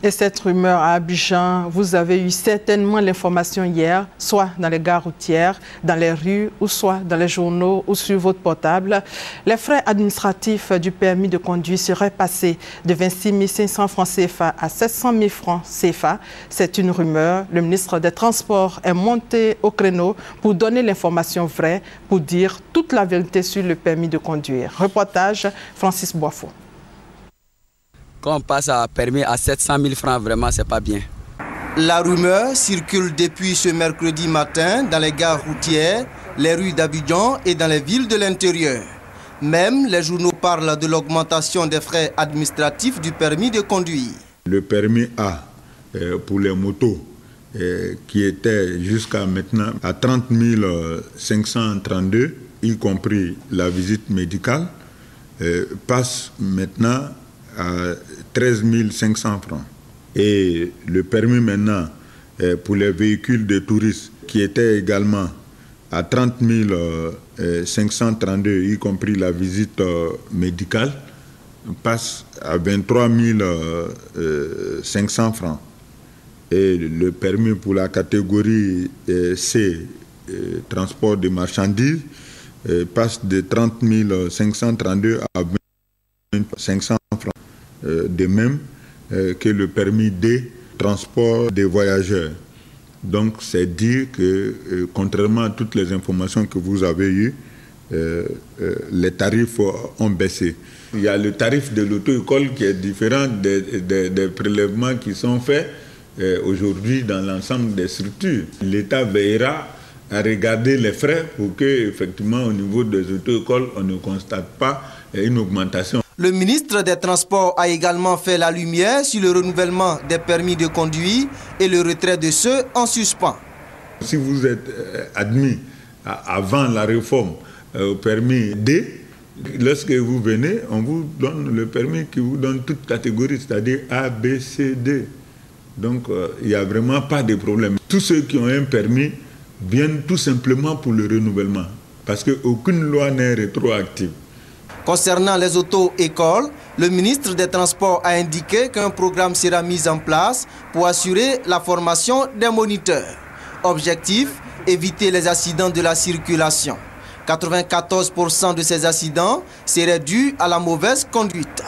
Et cette rumeur à Abidjan, vous avez eu certainement l'information hier, soit dans les gares routières, dans les rues, ou soit dans les journaux ou sur votre portable. Les frais administratifs du permis de conduire seraient passés de 26 500 francs CFA à 700 000 francs CFA. C'est une rumeur. Le ministre des Transports est monté au créneau pour donner l'information vraie, pour dire toute la vérité sur le permis de conduire. Reportage, Francis Boifo. Quand on passe à permis à 700 000 francs, vraiment, c'est pas bien. La rumeur circule depuis ce mercredi matin dans les gares routières, les rues d'Abidjan et dans les villes de l'intérieur. Même les journaux parlent de l'augmentation des frais administratifs du permis de conduire. Le permis A pour les motos, qui était jusqu'à maintenant à 30 532, y compris la visite médicale, passe maintenant à 13 500 francs. Et le permis maintenant pour les véhicules de touristes qui était également à 30 532, y compris la visite médicale, passe à 23 500 francs. Et le permis pour la catégorie C, transport de marchandises, passe de 30 532 à 20 500 francs. De même que le permis D, transport des voyageurs. Donc c'est dire que, contrairement à toutes les informations que vous avez eues, les tarifs ont baissé. Il y a le tarif de l'auto-école qui est différent des prélèvements qui sont faits aujourd'hui dans l'ensemble des structures. L'État veillera à regarder les frais pour que, effectivement, au niveau des auto-écoles, on ne constate pas une augmentation. Le ministre des Transports a également fait la lumière sur le renouvellement des permis de conduire et le retrait de ceux en suspens. Si vous êtes admis avant la réforme au permis D, lorsque vous venez, on vous donne le permis qui vous donne toute catégorie, c'est-à-dire A, B, C, D. Donc il n'y a vraiment pas de problème. Tous ceux qui ont un permis viennent tout simplement pour le renouvellement, parce qu'aucune loi n'est rétroactive. Concernant les auto-écoles, le ministre des Transports a indiqué qu'un programme sera mis en place pour assurer la formation des moniteurs. Objectif, éviter les accidents de la circulation. 94% de ces accidents seraient dus à la mauvaise conduite.